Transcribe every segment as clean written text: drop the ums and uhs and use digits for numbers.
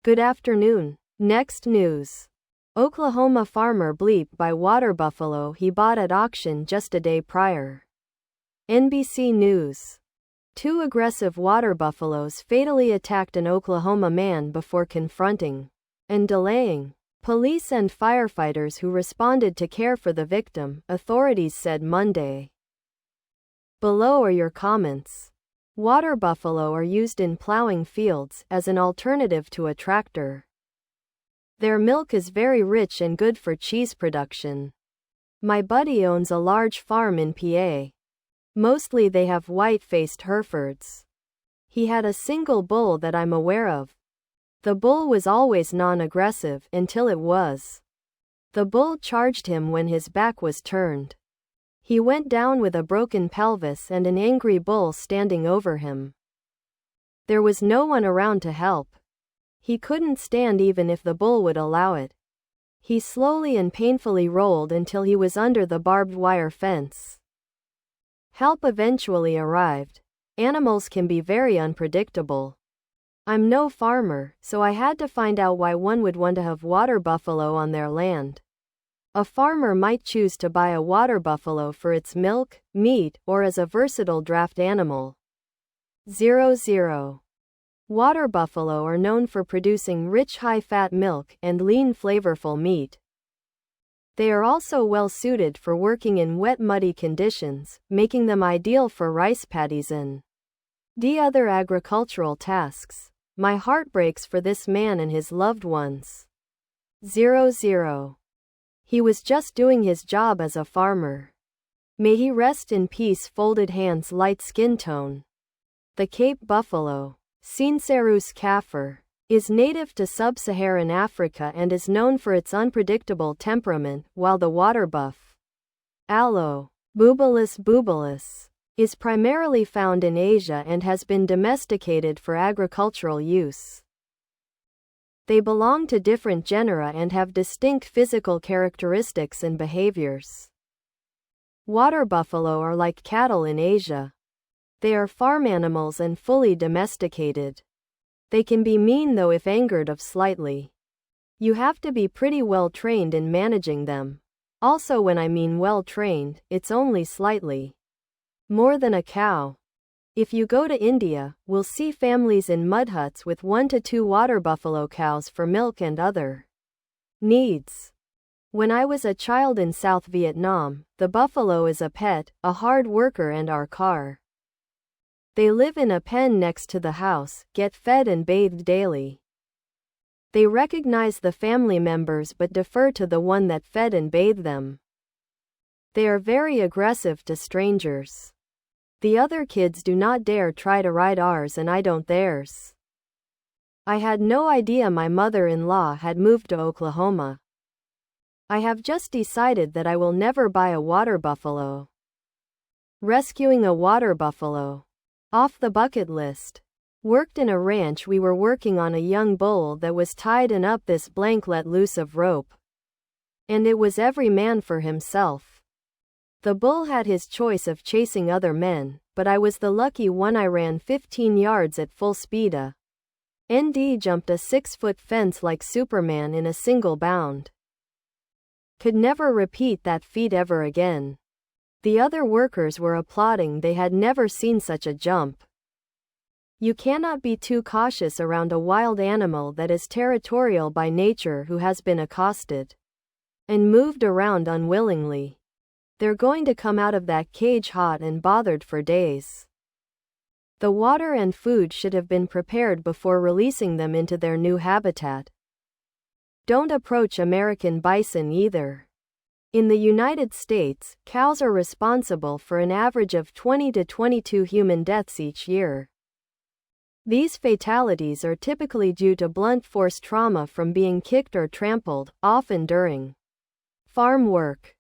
Good afternoon. Next news. Oklahoma farmer bleeped by water buffalo he bought at auction just a day prior. NBC News. Two aggressive water buffaloes fatally attacked an Oklahoma man before confronting and delaying police and firefighters who responded to care for the victim, authorities said Monday. Below are your comments. Water buffalo are used in plowing fields as an alternative to a tractor. Their milk is very rich and good for cheese production. My buddy owns a large farm in PA. Mostly they have white-faced Herefords. He had a single bull that I'm aware of. The bull was always non-aggressive until it was. The bull charged him when his back was turned. He went down with a broken pelvis and an angry bull standing over him. There was no one around to help. He couldn't stand even if the bull would allow it. He slowly and painfully rolled until he was under the barbed wire fence. Help eventually arrived. Animals can be very unpredictable. I'm no farmer, so I had to find out why one would want to have water buffalo on their land. A farmer might choose to buy a water buffalo for its milk, meat, or as a versatile draft animal. 00. Water buffalo are known for producing rich high-fat milk and lean flavorful meat. They are also well suited for working in wet muddy conditions, making them ideal for rice paddies and other agricultural tasks. My heart breaks for this man and his loved ones. 00. He was just doing his job as a farmer. May he rest in peace. Folded hands. Light skin tone. The Cape buffalo, Cincerus kaffir, is native to sub-Saharan Africa and is known for its unpredictable temperament, while the waterbuff, Allo bubalus, is primarily found in Asia and has been domesticated for agricultural use. They belong to different genera and have distinct physical characteristics and behaviors. Water buffalo are like cattle in Asia. They are farm animals and fully domesticated. They can be mean though if angered of slightly. You have to be pretty well trained in managing them. Also, when I mean well trained, it's only slightly more than a cow. If you go to India, we'll see families in mud huts with 1 to 2 water buffalo cows for milk and other needs. When I was a child in South Vietnam, the buffalo is a pet, a hard worker and our car. They live in a pen next to the house, get fed and bathed daily. They recognize the family members but defer to the one that fed and bathed them. They are very aggressive to strangers. The other kids do not dare try to ride ours and I don't theirs. I had no idea my mother-in-law had moved to Oklahoma. I have just decided that I will never buy a water buffalo. Rescuing a water buffalo. Off the bucket list. Worked in a ranch. We were working on a young bull that was tied and up this blank let loose of rope. And it was every man for himself. The bull had his choice of chasing other men, but I was the lucky one. I ran 15 yards at full speed. ND jumped a 6-foot fence like Superman in a single bound. Could never repeat that feat ever again. The other workers were applauding. They had never seen such a jump. You cannot be too cautious around a wild animal that is territorial by nature, who has been accosted and moved around unwillingly. They're going to come out of that cage hot and bothered for days. The water and food should have been prepared before releasing them into their new habitat. Don't approach American bison either. In the United States, cows are responsible for an average of 20 to 22 human deaths each year. These fatalities are typically due to blunt force trauma from being kicked or trampled, often during farm work.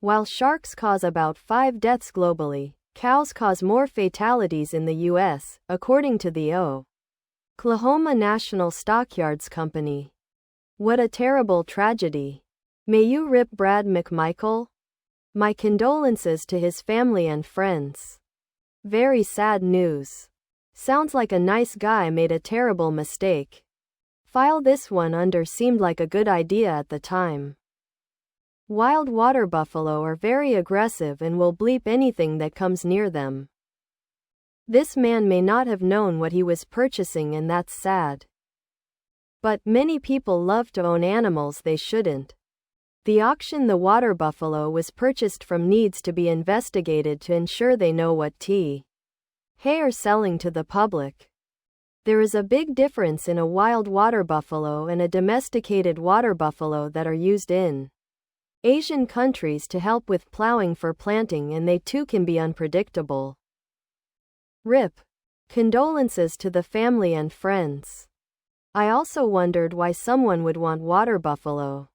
While sharks cause about 5 deaths globally, cows cause more fatalities in the U.S., according to the Oklahoma National Stockyards Company. What a terrible tragedy. May you rip Brad McMichael? My condolences to his family and friends. Very sad news. Sounds like a nice guy made a terrible mistake. file this one under seemed like a good idea at the time. Wild water buffalo are very aggressive and will bleep anything that comes near them. This man may not have known what he was purchasing, and that's sad. But many people love to own animals they shouldn't. The auction the water buffalo was purchased from needs to be investigated to ensure they know what they are selling to the public. There is a big difference in a wild water buffalo and a domesticated water buffalo that are used in Asian countries to help with plowing for planting, and they too can be unpredictable. RIP. Condolences to the family and friends. I also wondered why someone would want water buffalo.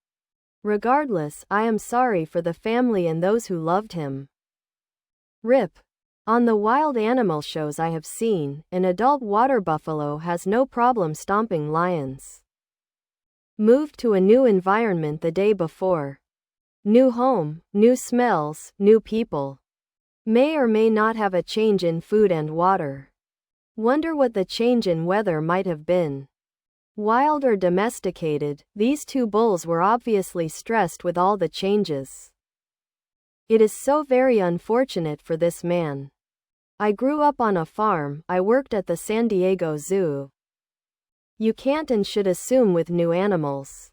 Regardless, I am sorry for the family and those who loved him. RIP. On the wild animal shows I have seen, an adult water buffalo has no problem stomping lions. Moved to a new environment the day before. New home, new smells, new people. May or may not have a change in food and water. Wonder what the change in weather might have been. Wild or domesticated, these two bulls were obviously stressed with all the changes. It is so very unfortunate for this man. I grew up on a farm, I worked at the San Diego Zoo. You can't and should assume with new animals.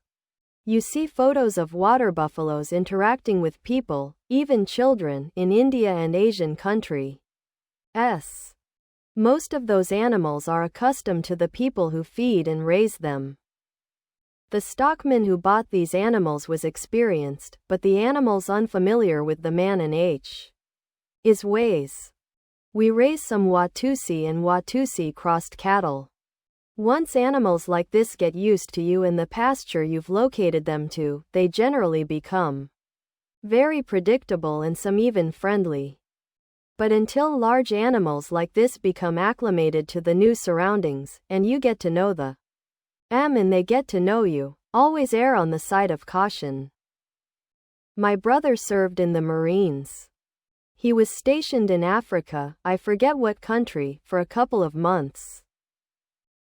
You see photos of water buffaloes interacting with people, even children, in India and Asian countries. Most of those animals are accustomed to the people who feed and raise them. The stockman who bought these animals was experienced, but the animals unfamiliar with the man and his ways. We raise some Watusi and Watusi crossed cattle. Once animals like this get used to you and the pasture you've located them to, they generally become very predictable and some even friendly. But until large animals like this become acclimated to the new surroundings, and you get to know them and they get to know you, always err on the side of caution. My brother served in the Marines. He was stationed in Africa, I forget what country, for a couple of months.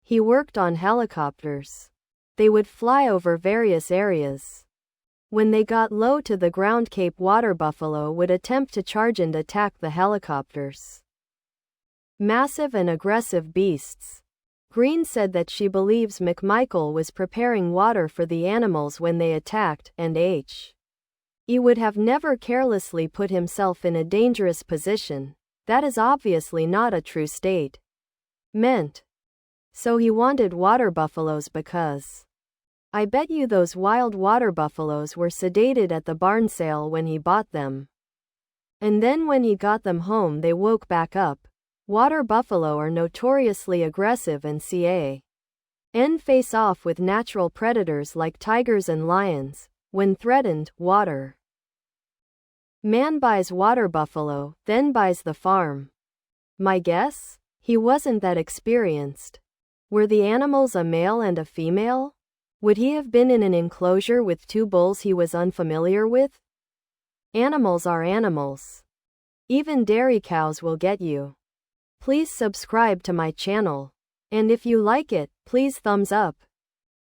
He worked on helicopters. They would fly over various areas. When they got low to the ground, Cape water buffalo would attempt to charge and attack the helicopters. Massive and aggressive beasts. Green said that she believes McMichael was preparing water for the animals when they attacked, and he would have never carelessly put himself in a dangerous position. That is obviously not a true statement. So he wanted water buffaloes because I bet you those wild water buffaloes were sedated at the barn sale when he bought them. And then when he got them home they woke back up. Water buffalo are notoriously aggressive and can face off with natural predators like tigers and lions. When threatened, water man buys water buffalo, then buys the farm. My guess? He wasn't that experienced. Were the animals a male and a female? Would he have been in an enclosure with two bulls he was unfamiliar with? Animals are animals. Even dairy cows will get you. Please subscribe to my channel. And if you like it, please thumbs up.